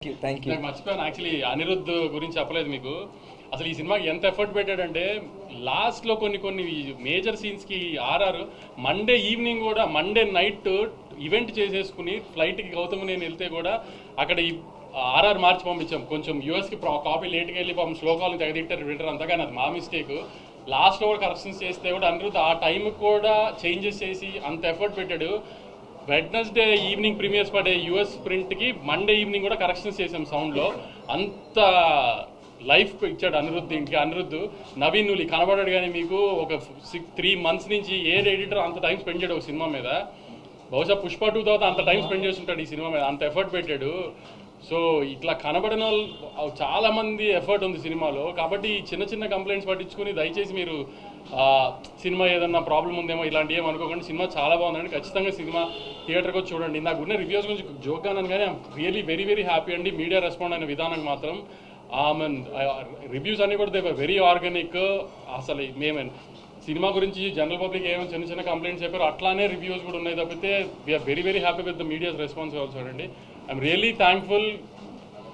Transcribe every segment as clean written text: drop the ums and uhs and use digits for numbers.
Thank you. నాకు మర్చిపోయాను actually Anirudh గురించి చెప్పలేదు మీకు. అసలు ఈ సినిమాకి ఎంత ఎఫర్ట్ పెట్టాడంటే లాస్ట్లో కొన్ని మేజర్ సీన్స్కి ఆర్ఆర్ మండే ఈవినింగ్ కూడా మండే నైట్ ఈవెంట్ చేసేసుకుని ఫ్లైట్కి గౌతమ్ నేను వెళ్తే కూడా అక్కడ ఈ ఆర్ఆర్ మార్చి పంపించాం. కొంచెం యూఎస్కి కాపీ లేట్కి వెళ్ళి పాపం శ్లోకాలు తెగదిట్టారు వింటర్ అంతా, కానీ అది మా మిస్టేక్. లాస్ట్లో కూడా కరెక్షన్స్ చేస్తే కూడా అనిరుద్ధ్ ఆ టైంకి కూడా చేంజెస్ చేసి అంత ఎఫర్ట్ పెట్టాడు. వెడ్నెస్డే ఈవినింగ్ ప్రీమియర్స్ పడే యూఎస్ ప్రింట్కి మండే ఈవినింగ్ కూడా కరెక్షన్స్ చేసాం సౌండ్లో. అంత లైఫ్ ఇచ్చాడు అనిరుద్ధ్ ఇంటికి. అనిరుద్ధ్ నవీన్ నులి కనబడాడు, కానీ మీకు ఒక 3 months నుంచి ఏ ఎడిటర్ అంత టైం స్పెండ్ చేయడు ఒక సినిమా మీద. బహుశా పుష్ప 2 తర్వాత అంత టైం స్పెండ్ చేస్తుంటాడు ఈ సినిమా మీద, అంత ఎఫర్ట్ పెట్టాడు. సో ఇట్లా కనబడిన వాళ్ళు చాలామంది ఎఫర్ట్ ఉంది సినిమాలో. కాబట్టి చిన్న చిన్న కంప్లైంట్స్ పట్టించుకుని దయచేసి మీరు సినిమా ఏదన్నా ప్రాబ్లం ఉందేమో ఇలాంటి ఏం అనుకోకండి. సినిమా చాలా బాగుందండి, ఖచ్చితంగా సినిమా థియేటర్కి వచ్చి చూడండి. నాకు ఉన్న రివ్యూస్ గురించి జోక్గా అన్నాను, కానీ I'm really very very happy అండి. మీడియా రెస్పాండ్ అయిన విధానం మాత్రం రివ్యూస్ అన్నీ కూడా దే వర్ వెరీ ఆర్గానిక్. అసలు మేమేం సినిమా గురించి జనరల్ పబ్లిక్ ఏమో చిన్న చిన్న కంప్లైంట్స్ చెప్పారు, అట్లానే రివ్యూస్ కూడా ఉన్నాయి తప్పితే we are very very happy with the media's response also అండి. I'm really thankful.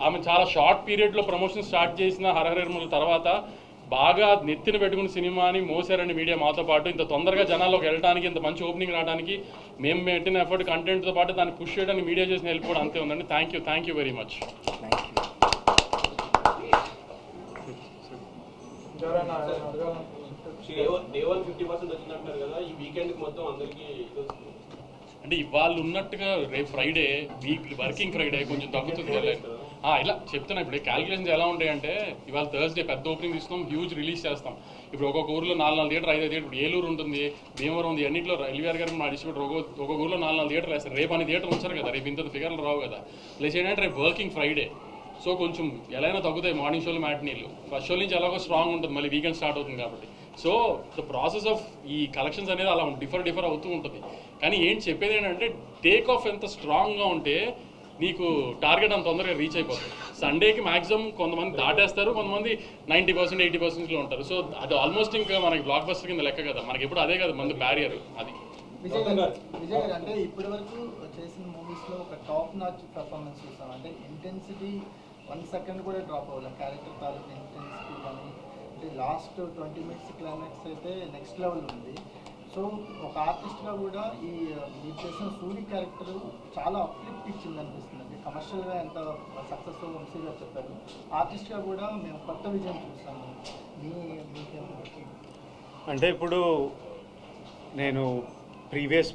ఆమె చాలా షార్ట్ పీరియడ్లో ప్రమోషన్ స్టార్ట్ చేసిన హరహరముల తర్వాత బాగా నెత్తిన పెట్టుకున్న సినిమాని మోసారండి మీడియా మాతో పాటు. ఇంత తొందరగా జనాల్లోకి వెళ్ళడానికి, ఇంత మంచి ఓపెనింగ్ రావడానికి మేము పెట్టిన ఎఫర్ట్ కంటెంట్తో పాటు దాన్ని పుష్ చేయడానికి మీడియా చేసిన హెల్ప్ కూడా అంతే ఉందండి. Thank you very much. అంటే ఇవాళ ఉన్నట్టుగా రేపు ఫ్రైడే వర్కింగ్ ఫ్రైడే కొంచెం తగ్గుతుంది కదా. ఇలా చెప్తున్నా, ఇప్పుడు క్యాలిక్యులేషన్స్ ఎలా ఉంటాయంటే ఇవాళ థర్స్డే పెద్ద ఓపెనింగ్ ఇస్తాం, హ్యూజ్ రిలీజ్ చేస్తాం. ఇప్పుడు ఒక్కొక్క ఊర్లో 4 థియేటర్ 5 థియేటర్, ఇప్పుడు ఏలూరు ఉంటుంది, భీమవరం ఉంది, అన్నింటిలో ఎల్వీఆర్ గారు మా డిస్ట్రిబ్యూటర్ ఒక్కొక్క ఊర్లో 4 థియేటర్లు వేస్తారు. రేపు అని థియేటర్ ఉంచారు కదా, రేపు ఇంత ఫిగర్లు రావు కదా. ప్లస్ ఏంటంటే రేపు వర్కింగ్ ఫ్రైడే, సో కొంచెం ఎలా అయినా తగ్గుతాయి మార్నింగ్ షోలు మ్యాట్నీలు. ఫస్ట్ షో నుంచి ఎలాగో స్ట్రాంగ్ ఉంటుంది, మళ్ళీ వీకెండ్ స్టార్ట్ అవుతుంది కాబట్టి. సో ద ప్రాసెస్ ఆఫ్ ఈ కలెక్షన్స్ అనేది అలా డిఫర్ అవుతూ ఉంటుంది. కానీ ఏంటి చెప్పేది ఏంటంటే టేక్ ఆఫ్ ఎంత స్ట్రాంగ్గా ఉంటే నీకు టార్గెట్ అంత తొందరగా రీచ్ అయిపోతుంది. సండేకి మాక్సిమం కొంతమంది దాటేస్తారు, కొంతమంది 90% 80%లో ఉంటారు. సో అది ఆల్మోస్ట్ ఇంకా మనకి బ్లాక్ బస్టర్ కింద లెక్క కదా, మనకి ఎప్పుడు అదే కదా మంది బ్యారియర్. అది విజయ్ గారు అంటే ఇప్పటి వరకు చేసిన మూవీస్లో ఒక టాప్ నాచ్ పర్ఫార్మెన్స్ చూస్తాం. అంటే ఇంటెన్సిటీ 1 second కూడా డ్రాప్ అవ్వాలి, క్యారెక్టర్ తాలూకు ఇంటెన్సిటీ కానీ. అంటే లాస్ట్ 20 minutes క్లైమాక్స్ అయితే నెక్స్ట్ లెవెల్ ఉంది. సో ఒక ఆర్టిస్ట్గా కూడా ఈ మీరు చేసిన సూరి క్యారెక్టర్ చాలా అప్లిఫ్ట్ ఇచ్చింది అనిపిస్తుంది. అంటే కమర్షియల్గా ఎంత సక్సెస్ వంశీ గారు చెప్పారు, ఆర్టిస్ట్గా కూడా మేము కొత్త విజయం చూసాము. అంటే ఇప్పుడు నేను ప్రీవియస్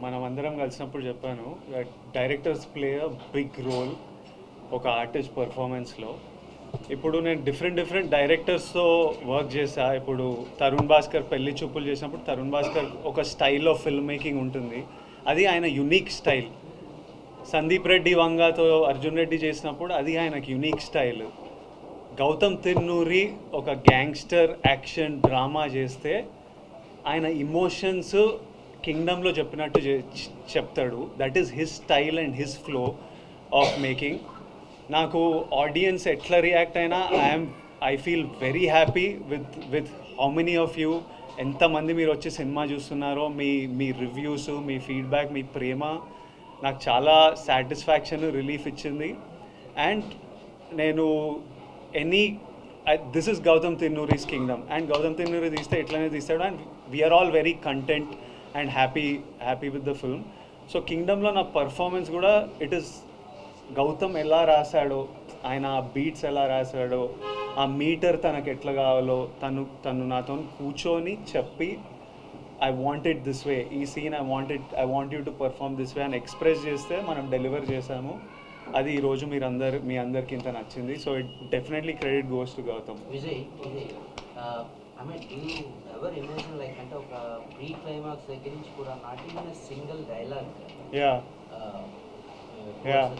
మనం అందరం కలిసినప్పుడు చెప్పాను, directors play a big role ఒక ఆర్టిస్ట్ పర్ఫార్మెన్స్లో. ఇప్పుడు నేను డిఫరెంట్ డైరెక్టర్స్తో వర్క్ చేశా. ఇప్పుడు తరుణ్ భాస్కర్ పెళ్లి చూపులు చేసినప్పుడు తరుణ్ భాస్కర్ ఒక స్టైల్ ఆఫ్ ఫిల్మ్ మేకింగ్ ఉంటుంది, అది ఆయన యునిక్ స్టైల్. సందీప్ రెడ్డి వంగాతో అర్జున్ రెడ్డి చేసినప్పుడు అది ఆయనకు యునిక్ స్టైల్. గౌతమ్ తిన్నూరి ఒక గ్యాంగ్స్టర్ యాక్షన్ డ్రామా చేస్తే ఆయన ఇమోషన్స్ కింగ్డమ్లో చెప్పినట్టు చెప్తాడు. That is his style and his flow of making. నాకు ఆడియన్స్ ఎట్లా రియాక్ట్ అయినా I feel very happy with how many of you, ఎంతమంది మీరు వచ్చి సినిమా చూస్తున్నారో, మీ రివ్యూస్, మీ ఫీడ్బ్యాక్, మీ ప్రేమ నాకు చాలా సాటిస్ఫాక్షన్, రిలీఫ్ ఇచ్చింది. అండ్ నేను this is Gautam Tinnuri's Kingdom, and Gautam Tinnuri తీస్తే ఎట్లనే తీస్తాడు. And we are all very content and happy with the film. So కింగ్డమ్లో నా పర్ఫార్మెన్స్ కూడా ఇట్ ఈస్ గౌతమ్ ఎలా రాశాడో, ఆయన ఆ బీట్స్ ఎలా రాశాడో, ఆ మీటర్ తనకు ఎట్లా కావాలో తను నాతో కూర్చొని చెప్పి I want it this way, ఈ scene I want you to perform this way అని ఎక్స్ప్రెస్ చేస్తే మనం డెలివర్ చేసాము. అది ఈరోజు మీ అందరికి ఇంత నచ్చింది. So it definitely credit goes to Gautam. Vijay I mean do you ever imagine like అంటే ఒక ప్రీ క్లైమాక్స్ దగ్గర నుంచి కూడా not even single dialogue,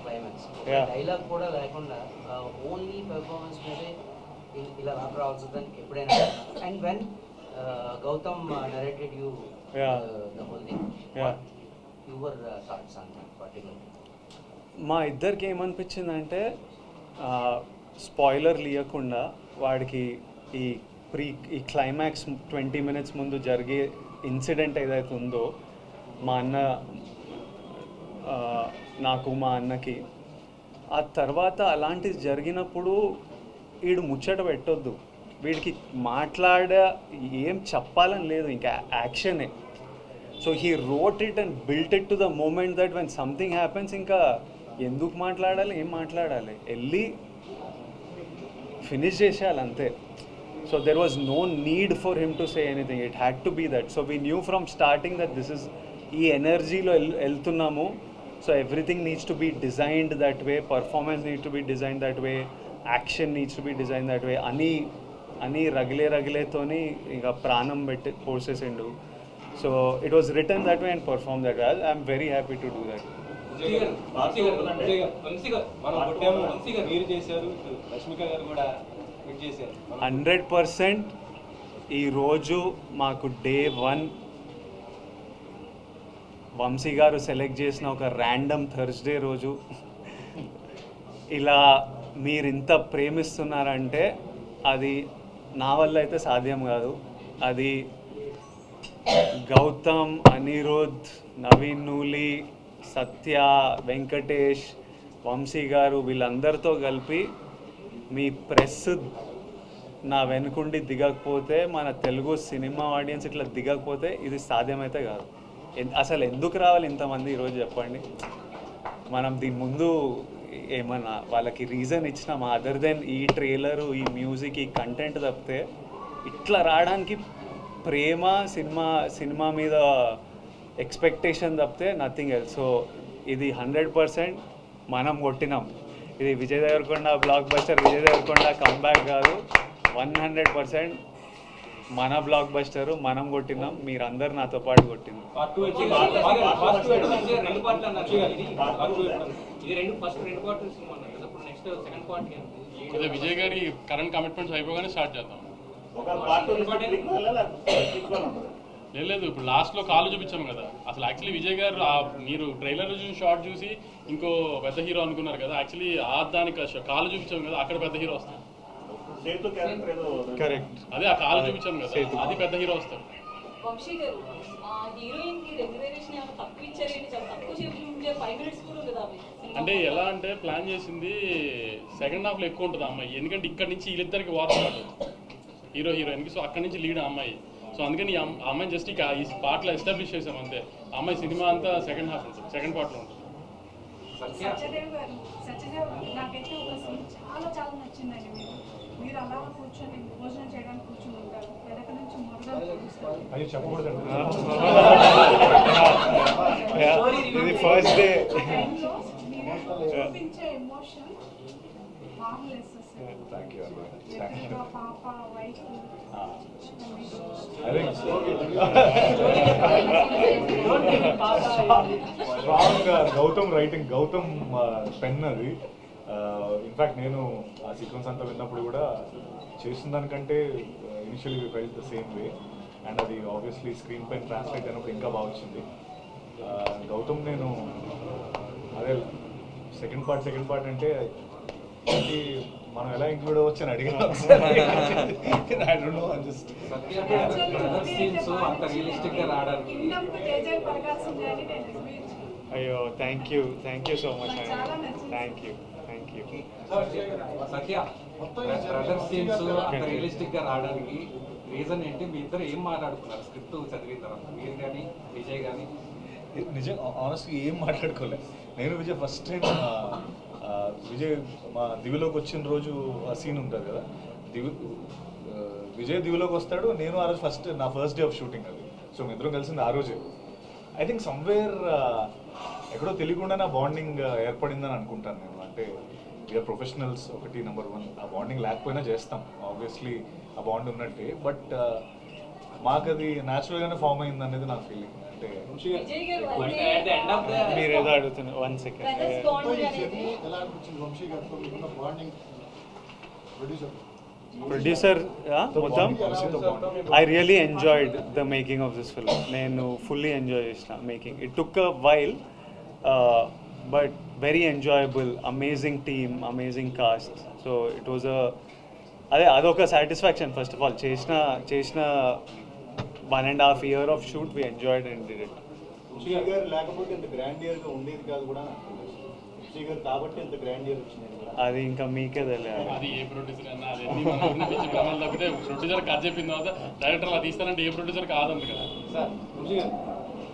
climax dialogue కూడా లేకుండా ఓన్లీ పెర్ఫార్మెన్స్ మీదే ఇలా రావాల్సిందని ఎప్పుడైనా. And when Gautam narrated you the whole thing, your thoughts on that particular? మా ఇద్దరికి ఏమనిపించిందంటే స్పాయిలర్ లేకుండా వాడికి ఈ క్లైమాక్స్ 20 minutes ముందు జరిగే ఇన్సిడెంట్ ఏదైతే ఉందో, మా అన్న నాకు మా అన్నకి ఆ తర్వాత అలాంటిది జరిగినప్పుడు వీడు ముచ్చట పెట్టొద్దు, వీడికి ఏం చెప్పాలని లేదు, ఇంకా యాక్షనే. So he wrote it and built it to the moment that when something happens ఇంకా ఎందుకు మాట్లాడాలి, ఏం మాట్లాడాలి, వెళ్ళి ఫినిష్ చేసేయాలి అంతే. So there was no need for him to say anything, it had to be that. So we knew from starting that this is ఈ ఎనర్జీలో వెళ్తున్నాము. So everything needs to be designed that way, performance needs to be design that way, action needs to be design that way అని రగిలేతోని ఇక ప్రాణం పెట్టి పోసేసిండు. So it was written that way and perform that way. I'm very happy to do that. మీరు చేశారు, రష్మిక గారు కూడా 100% ఈరోజు మాకు డే 1 వంశీ గారు సెలెక్ట్ చేసిన ఒక ర్యాండమ్ థర్స్డే రోజు ఇలా మీరు ఇంత ప్రేమిస్తున్నారంటే అది నా వల్ల అయితే సాధ్యం కాదు. అది గౌతమ్, అనిరుద్, నవీన్ నూలి, సత్య, వెంకటేష్, వంశీ గారు వీళ్ళందరితో కలిపి మీ ప్రెస్ నా వెనుకుండి దిగకపోతే, మన తెలుగు సినిమా ఆడియన్స్ ఇట్లా దిగకపోతే ఇది సాధ్యమైతే కాదు. అసలు ఎందుకు రావాలి ఇంతమంది ఈరోజు చెప్పండి. మనం దీని ముందు ఏమన్నా వాళ్ళకి రీజన్ ఇచ్చినామా అదర్ దెన్ ఈ ట్రైలరు, ఈ మ్యూజిక్, ఈ కంటెంట్ తప్పితే ఇట్లా రావడానికి ప్రేమ, సినిమా మీద ఎక్స్పెక్టేషన్ తప్పితే నథింగ్ ఎల్స్. సో ఇది 100% మనం కొట్టినాం. ఇది Vijay Devarakonda blockbuster, Vijay Devarakonda comeback కాదు, 100% మన బ్లాక్ బస్టర్, మనం కొట్టినాం, మీరందరూ నాతో పాటు కొట్టినాం. అదే విజయ్ గారి కరెంట్ కమిట్మెంట్స్ అయిపోగానే స్టార్ట్ చేద్దాం. లేదు ఇప్పుడు లాస్ట్లో కాళ్ళు చూపించాం కదా. అసలు యాక్చువల్లీ విజయ్ గారు మీరు ట్రైలర్ చూసి షార్ట్ చూసి ఇంకో పెద్ద హీరో అనుకున్నారు కదా. యాక్చువల్లీ దానికి కాళ్ళు చూపించాం కదా, అక్కడ పెద్ద హీరో వస్తాడు. కరెక్ట్, అదే ఆ కాళ్ళు చూపించాం కదా, అది పెద్ద హీరో వస్తాడు. వంశీ గారు హీరోయిన్ కి రెగ్యులరేషన్ ఏమైనా తక్కువ ఇచ్చారేంటి? చాలా తక్కువ చూపించే 5 minutes కూడా కదా. అంటే ఎలా అంటే ప్లాన్ చేసింది సెకండ్ హాఫ్లో ఎక్కువ ఉంటుంది అమ్మాయి, ఎందుకంటే ఇక్కడ నుంచి వీళ్ళిద్దరికి వార్తాడు హీరో హీరోయిన్కి. సో అక్కడి నుంచి లీడ్ అమ్మాయి. సో అందుకని ఆ అమ్మాయిని జస్ట్ ఇక ఈ పార్ట్లో ఎస్టాబ్లిష్ చేసాం అంతే. ఆ అమ్మాయి సినిమా అంతా సెకండ్ హాఫ్ ఉంటుంది, సెకండ్ పార్ట్లో ఉంటుంది. సత్యదేవ్ నాకైతే ఒక సీన్ చాలా నచ్చిందండి. మీరు అలా కూర్చొని భోజనం చేయడానికి కూర్చొని ఉంటారు, వెనక నుంచి ఇది ఫస్ట్ డే చూపించే ఎమోషన్ మామూలు. పాప wife Gautam writing, Gautam pen అది. ఇన్ఫ్యాక్ట్ నేను ఆ సీక్వెన్స్ అంతా విన్నప్పుడు కూడా చేసిన దానికంటే initially we felt the same way. And అది ఆబ్వియస్లీ స్క్రీన్ పైన ట్రాన్స్లేట్ అయినప్పుడు ఇంకా బాగా వచ్చింది. గౌతమ్ నేను అదే సెకండ్ పార్ట్ అంటే మనం ఎలా ఇంక్లూడ్ అవ్వచ్చు అని అడిగాను. అయ్యో థ్యాంక్ యూ సో మచ్ అండి. Thank you. Satya brother scenes అంత రియలిస్టిక్ గా రావడానికి రీజన్ ఏంటి? మీ ఇద్దరు ఏం మాట్లాడుకున్నారు స్క్రిప్ట్ చదివిన తర్వాత? మీరు కానీ విజయ్ కానీ? నిజం ఆనెస్ట్గా ఏం మాట్లాడుకోలేదు. నేను విజయ్ ఫస్ట్ టైం విజయ్ మా దివిలోకి వచ్చిన రోజు ఆ సీన్ ఉంటుంది కదా, విజయ్ దివిలోకి వస్తాడు, నేను ఆ రోజు నా ఫస్ట్ డే ఆఫ్ షూటింగ్ అది. సో మీ ఇద్దరం కలిసింది ఆ రోజే. ఐ థింక్ సమ్వేర్ ఎక్కడో తెలియకుండా నా బాండింగ్ ఏర్పడిందని అనుకుంటాను నేను. అంటే వీఆర్ ప్రొఫెషనల్స్ ఒకటి, నెంబర్ 1. ఆ బాండింగ్ లేకపోయినా చేస్తాం ఆబ్వియస్లీ, ఆ బాండ్ ఉన్నట్టే. బట్ మాకు అది న్యాచురల్గానే ఫామ్ అయింది అనేది నా ఫీలింగ్. అంటే మీరు ఏదో అడుగుతున్నారు, 1 second. ప్రొడ్యూసర్ మొత్తం I really enjoyed the making of this film. నేను ఫుల్లీ ఎంజాయ్ చేసిన making. It took a while but very enjoyable. Amazing team, amazing cast. So it was అదొక సాటిస్ఫాక్షన్. ఫస్ట్ ఆఫ్ ఆల్ చేసిన 1.5 year of shoot we enjoyed and did it. లేకపోతే ఇంత గ్రాండియర్గా ఉండేది కాదు కూడా. అది ఇంకా మీకే తెలియాలి. అది ఏ ప్రొడ్యూసర్ అన్నా అది ఎన్ని మన ఊరి నుంచి భ్రమలు తప్పితే ప్రొడ్యూసర్ కథ చెప్పిన తర్వాత డైరెక్టర్ అలా తీస్తానంటే ఏ ప్రొడ్యూసర్ కాదంట కదా. సార్ వంశీ గారు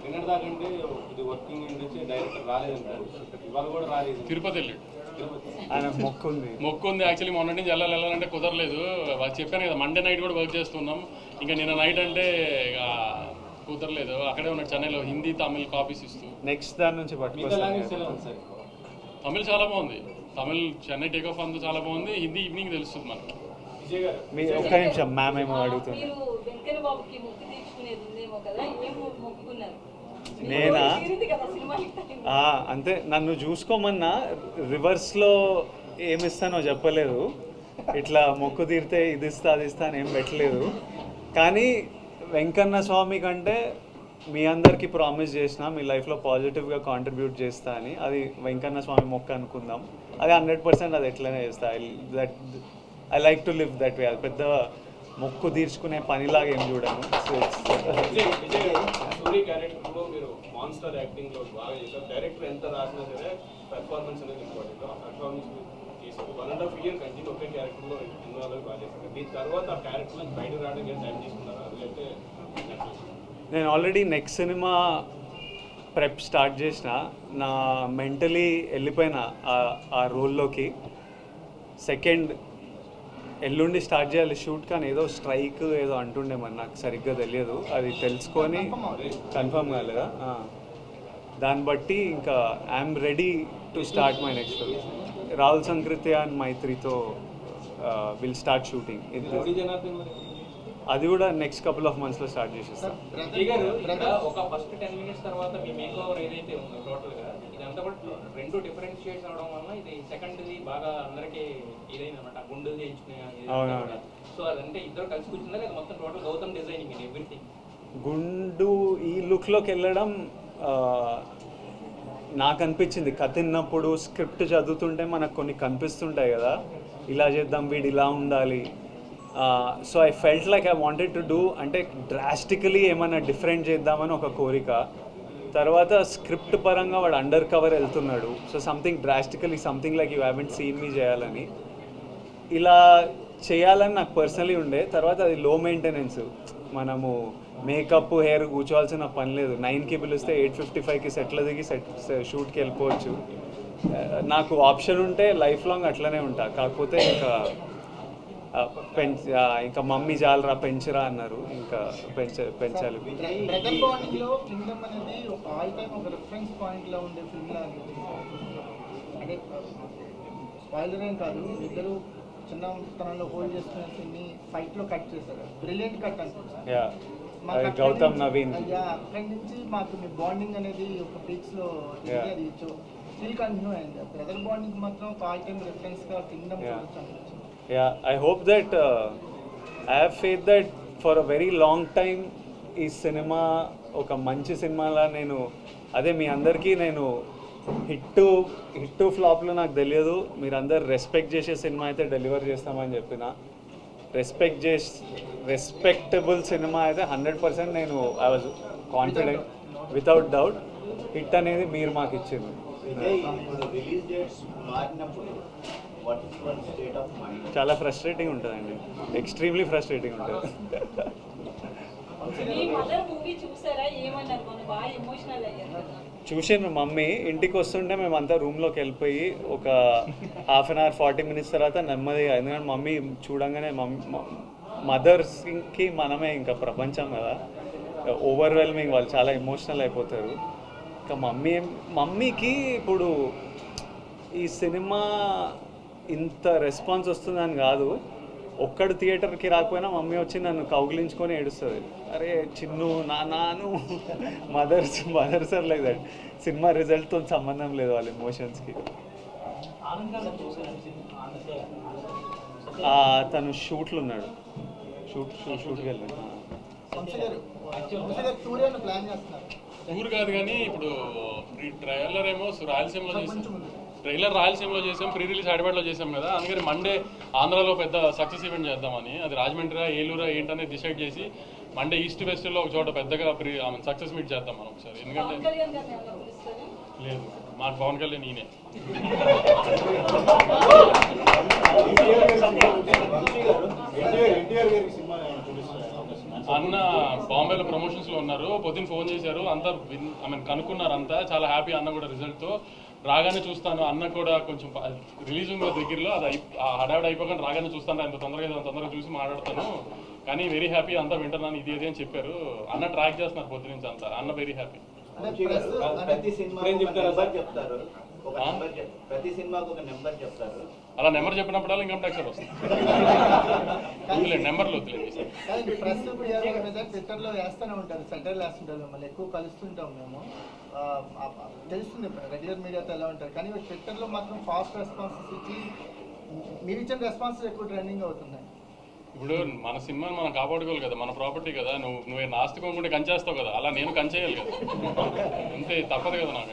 నిన్నటి దాకంటే ఇది వర్కింగ్ నుంచి డైరెక్టర్ రాలేదంటారు, ఇవాళ కూడా రాలేదు. తిరుపతి వెళ్ళాడు. ఆయన మొక్కుంది. మొక్కు ఉంది యాక్చువల్లీ. మొన్నటి నుంచి వెళ్ళాలంటే కుదరలేదు. చెప్పాను కదా మండే నైట్ కూడా వర్క్ చేస్తున్నాం. ఇంకా నిన్న నైట్ అంటే ఇక కుదరలేదు. అక్కడే ఉన్నాడు చెన్నైలో హిందీ తమిళ్ కాపీస్ ఇస్తూ. నెక్స్ట్ దాని నుంచి మిగతా పట్టుకొస్తాను. లాంగ్వేజ్ ఎలా ఉంది సార్? తమిళ్ చాలా బాగుంది. తమిళ్ చెన్నై టేక్ ఆఫ్ అంతా చాలా బాగుంది. హిందీ ఈవినింగ్ తెలుస్తుంది మనకి. విజయ్ గారు మీ ఒక్క నిమిషం మ్యామ్ ఏమో అడుగుతుంది. మీరు వెంకయ్య బాబుకి మొక్కు తీర్చుకునేది ఉందేమో కదా, ఏం మొక్కుకున్నారు? నేనా? తీరింది కదా సినిమా హిట్ అయింది. అంతే, నన్ను చూసుకోమన్నా రివర్స్లో ఏమిస్తానో చెప్పలేదు. ఇట్లా మొక్కు తీరితే ఇది ఇస్తా అది ఇస్తా అని ఏం పెట్టలేదు. కానీ వెంకన్న స్వామి కంటే మీ అందరికీ ప్రామిస్ చేసిన మీ లైఫ్లో పాజిటివ్గా కాంట్రిబ్యూట్ చేస్తా అని. అది వెంకన్న స్వామి మొక్క అనుకుందాం. అది 100% అది ఎట్లనే చేస్తా. I like to live that way. అది పెద్ద మొక్కు తీర్చుకునే పనిలాగా ఏం చూడను. విజయ్ గారు స్టోరీ క్యారెక్టర్లో మీరు మాన్స్టర్ యాక్టింగ్లో బాగా చేశారు. డైరెక్టర్ ఎంత రాసినా సరే పెర్ఫార్మెన్స్ అనేది ఇంపార్టెంట్. పెర్ఫార్మెన్స్ చేశారు. 1.5 year కంటిన్యూ ఒకే క్యారెక్టర్లో ఇన్వాల్వ్ బాగా చేశారు. దీని తర్వాత ఆ క్యారెక్టర్ నుంచి బయటకు రావడానికి టైం తీసుకున్నారు. అదైతే నేను already next cinema prep start చేసిన. నా మెంటలీ వెళ్ళిపోయిన ఆ రోల్లోకి. సెకండ్ ఎల్లుండి స్టార్ట్ చేయాలి షూట్, కానీ ఏదో స్ట్రైక్ ఏదో అంటుండే మరి నాకు సరిగ్గా తెలియదు. అది తెలుసుకొని కన్ఫర్మ్ కాలేదా, దాన్ని బట్టి ఇంకా I'm ready to start my next film. Rahul Sankrityan and మైత్రితో will start shooting. Rowdy Janardhan మరి అది కూడా నెక్స్ట్ కపుల్ ఆఫ్ మంత్స్లో స్టార్ట్ చేసేస్తాం. విజయ్ గారు ఇక్కడ ఒక ఫస్ట్ 10 minutes తర్వాత మీ మేక్ ఓవర్ ఏదైతే ఉందో టోటల్గా ఇదంతా కూడా రెండు డిఫరెంట్ షేడ్స్ అవడం వల్ల ఇది సెకండ్ది బాగా అందరికీ ఇదైందన్నమాట. గుండెలు చేయించుకునే అవునవును. సో అదంటే ఇద్దరు కలిసి కూర్చుందా లేదా మొత్తం టోటల్ గౌతమ్ డిజైనింగ్ ఇది ఎవ్రీథింగ్? గుండు ఈ లుక్లోకి వెళ్ళడం నాకు అనిపించింది. కథ విన్నప్పుడు స్క్రిప్ట్ చదువుతుంటే మనకు కొన్ని కనిపిస్తుంటాయి కదా, ఇలా చేద్దాం, వీడు ఇలా ఉండాలి. So I felt like I wanted to do, అంటే డ్రాస్టికలీ ఏమైనా డిఫరెంట్ చేద్దామని ఒక కోరిక. తర్వాత స్క్రిప్ట్ పరంగా వాడు అండర్ కవర్ వెళ్తున్నాడు. So something drastically something like you haven't seen me చేయాలని, ఇలా చేయాలని నాకు పర్సనలీ ఉండే. తర్వాత అది లో మెయింటెనెన్స్. మనము మేకప్ హెయిర్ కూర్చోవాల్సిన పని లేదు. 9కి పిలిస్తే 8:55కి సెట్లో దిగి షూట్కి వెళ్ళిపోవచ్చు. నాకు ఆప్షన్ ఉంటే లైఫ్ లాంగ్ అట్లనే ఉంటా. కాకపోతే ఇంకా మమ్మీ జాలరా పెంచరా అన్నారు, ఇంకా పెంచాలి. బ్రదర్ బాండింగ్ లో కింగ్డమ్ అనేది ఒక ఆల్ టైమ్ ఒక రిఫరెన్స్ పాయింట్ లో ఉండే ఫిల్మ్ లాగా. అంటే స్పాయిలర్ ఏం కాదు, ఇద్దరు చిన్నతనంలో హోల్డ్ చేసుకునే సీన్ని ఫైట్ లో కట్ చేశారు. బ్రిలియంట్ కట్ అనుకుంటా. గౌతమ్ నవీన్ అక్కడి నుంచి మాకు మీ బాండింగ్ అనేది ఒక పీక్స్ లో అది స్టిల్ కంటిన్యూ అయింది. బ్రదర్ బాండింగ్ మాత్రం ఒక ఆల్ టైమ్ రిఫరెన్స్ గా కింగ్డమ్ చూడొచ్చు అనిపించింది. I hope that I have faith that for a very long time ఈ సినిమా ఒక మంచి సినిమాలా నేను అదే మీ అందరికీ నేను హిట్ ఫ్లాప్లో నాకు తెలియదు. మీరందరు రెస్పెక్ట్ చేసే సినిమా అయితే డెలివర్ చేస్తామని చెప్పిన. రెస్పెక్టబుల్ సినిమా అయితే 100% నేను I was confident without doubt. Hit అనేది మీరు మాకు ఇచ్చింది. చాలా ఫ్రస్ట్రేటింగ్ ఉంటుందండి, ఎక్స్ట్రీమ్లీ ఫ్రస్ట్రేటింగ్ ఉంటుంది. మీ మదర్ మూవీ చూసారా? ఏమన్నారు? మనం బాగా ఎమోషనల్ అయ్యారు కదా. చూసాను. మమ్మీ ఇంటికి వస్తుంటే మేమంతా రూమ్లోకి వెళ్ళిపోయి ఒక హాఫ్ అన్ అవర్ 40 minutes తర్వాత నెమ్మదిగా, ఎందుకంటే మమ్మీ చూడంగానే మదర్స్కి మనమే ఇంకా ప్రపంచం కదా, ఓవర్వెల్మింగ్, వాళ్ళు చాలా ఎమోషనల్ అయిపోతారు. ఇంకా మమ్మీకి ఇప్పుడు ఈ సినిమా ఇంత రెస్పాన్స్ వస్తుందని కాదు, ఒక్కడు థియేటర్కి రాకపోయినా మమ్మీ వచ్చి నన్ను కౌగిలించుకొని ఏడుస్తుంది. అరే చిన్ను నాను mothers are like that. Cinema రిజల్ట్తో సంబంధం లేదు వాళ్ళ ఎమోషన్స్కి. తను షూట్లు ఉన్నాడు, షూట్కి వెళ్ళాడు. ఊరు కాదు కానీ ఇప్పుడు ట్రైలర్ ఏమో రాయలసీమలో చేసాం, రాయలసీమలో చేసాం, ప్రీ రిలీజ్ హైదరాబాద్లో చేసాం కదా. అందుకని మండే ఆంధ్రాలో పెద్ద సక్సెస్ ఈవెంట్ చేద్దామని, అది రాజమండ్రి ఏలూరా ఏంటనేది డిసైడ్ చేసి మండే ఈస్ట్ వెస్ట్లో ఒక చోట పెద్దగా సక్సెస్ మీట్ చేద్దాం మనం ఒకసారి. ఎందుకంటే లేదు మాకు పవన్ కళ్యాణ్ ఈయనే. అన్న బాంబేలో ప్రమోషన్స్లో ఉన్నారు, పొద్దున్న ఫోన్ చేశారు, అంతా కనుక్కున్నారు, అంతా చాలా హ్యాపీ. అన్న కూడా రిజల్ట్తో రాగానే చూస్తాను, అన్న కూడా కొంచెం రిలీజ్ ఉంది దగ్గరలో, అది హడావిడి అయిపోకుండా రాగానే చూస్తాను, అంత తొందరగా చూసి మాట్లాడతాను, కానీ వెరీ హ్యాపీ, అంతా వింటున్నాను, ఇది అని చెప్పారు. అన్న ట్రాక్ చేస్తున్నారు పొద్దు నుంచి అంతా, అన్న వెరీ హ్యాపీ. ప్రతి సినిమా చెప్తారు, ప్రతి సినిమాకు ఒక నెంబర్ చెప్తారు. అలా నెంబర్ చెప్పినప్పుడల్లా ఇన్కమ్ ట్యాక్స్ వస్తుంది. నెంబర్లు వద్దులేదు. ప్రెస్ ట్విట్టర్లో వేస్తూనే ఉంటారు, సెంటర్లు వేస్తుంటారు, మిమ్మల్ని ఎక్కువ కలుస్తుంటాం మేము, తెలుస్తుంది రెగ్యులర్ మీడియాతో ఎలా ఉంటారు, కానీ ట్విట్టర్లో మాత్రం ఫాస్ట్ రెస్పాన్సెస్ ఇచ్చి మీరు ఇచ్చిన రెస్పాన్సెస్ ఎక్కువ ట్రెండింగ్ అవుతున్నాయి. ఇప్పుడు మన సినిమాని మనం కాపాడుకోవాలి కదా, మన ప్రాపర్టీ కదా, నువ్వే నాస్తికోకుండా కంచేస్తావు కదా, అలా నేను కంచేయాలి కదా, అంతే, తప్పదు కదా నాకు.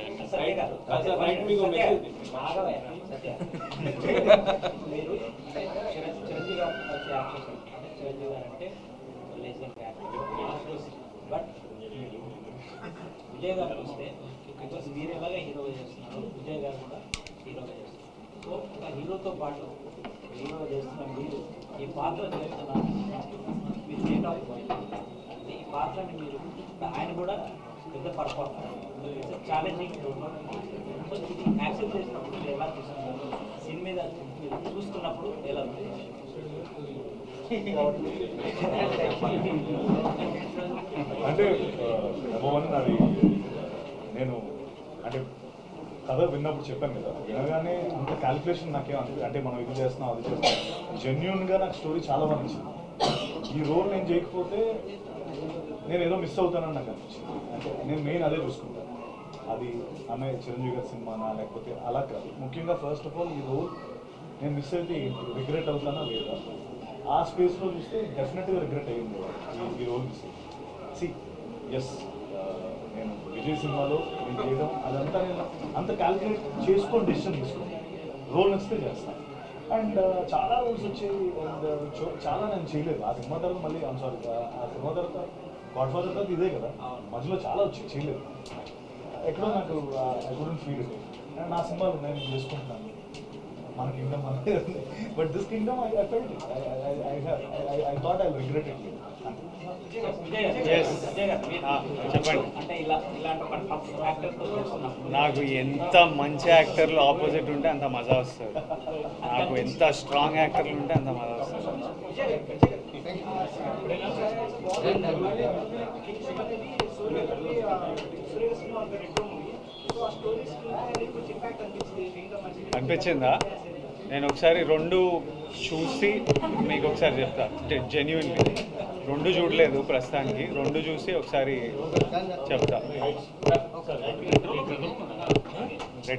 మీరు చిరంజీవి గారు చిరంజీవి గారు అంటే బట్ విజయ్ గారు వస్తే బికాస్ మీరు ఎలాగా హీరోగా చేస్తున్నారు, విజయ్ గారు కూడా హీరోగా చేస్తున్నారు. సో ఒక హీరోతో పాటు హీరోగా చేస్తున్న మీరు ఈ పాత్ర చేస్తున్నారు, మీరు డేట్ ఆఫ్ ఈ పాత్రని మీరు, ఆయన కూడా పెద్ద పర్ఫార్మర్, ఛాలెంజింగ్. సో ఇది యాక్సెప్ట్ చేసినప్పుడు మీరు ఎలా చూస్తున్నారు, సినిమా మీద చూస్తున్నప్పుడు ఎలా ఉంది? అంటే అది నేను అంటే కథ విన్నప్పుడు చెప్పాను కదా, వినగానే అంత క్యాలిక్యులేషన్ నాకేం అంటే మనం ఇది చేస్తున్నాం అది చేస్తున్నాం, జెన్యున్గా నాకు స్టోరీ చాలా బాగా నచ్చింది. ఈ రోల్ నేను చేయకపోతే నేను ఏదో మిస్ అవుతానని నాకు అనిపించింది. అంటే నేను మెయిన్ అదే చూసుకుంటాను, అది అన్నయ్య చిరంజీవి గారి సినిమానా లేకపోతే అలా కాదు. ముఖ్యంగా ఫస్ట్ ఆఫ్ ఆల్ ఈ రోల్ నేను మిస్ అయితే రిగ్రెట్ అవుతానా లేదా, ఆ స్పేస్లో చూస్తే డెఫినెట్గా రిగ్రెట్ అయ్యింది ఈ రోల్ మిస్ అయ్యింది. సి ఎస్, నేను విజయ్ సినిమాలో నేను చేయడం అదంతా నేను అంత క్యాలిక్యులేట్ చేసుకొని డెసిషన్ తీసుకున్నాను, రోల్ నచ్చితే చేస్తాను. అండ్ చాలా రోల్స్ వచ్చాయి, అండ్ చాలా నేను చేయలేదు ఆ సినిమా తర్వాత. మళ్ళీ సారీ, ఆ సినిమా తర్వాత గాడ్ ఫాదర్ తర్వాత ఇదే కదా, మధ్యలో చాలా వచ్చి చేయలేదు. ఎక్కడో నాకు I couldn't feel it. And నా సినిమాలు నేను చేసుకుంటున్నాను, మన కింగ్డమ్ మనదే ఉంది, but this Kingdom I felt it, I thought I regret it. చెప్పండి. నాకు ఎంత మంచి యాక్టర్లు ఆపోజిట్ ఉంటే అంత మజా వస్తుంది, నాకు ఎంత స్ట్రాంగ్ యాక్టర్లు ఉంటే అంత మజా వస్తుంది. అనిపించిందా? నేను ఒకసారి రెండు చూసి మీకు ఒకసారి చెప్తా, జెన్యున్లీ రెండు చూడలేదు ప్రస్తుతానికి, రెండు చూసి ఒకసారి చెప్తా.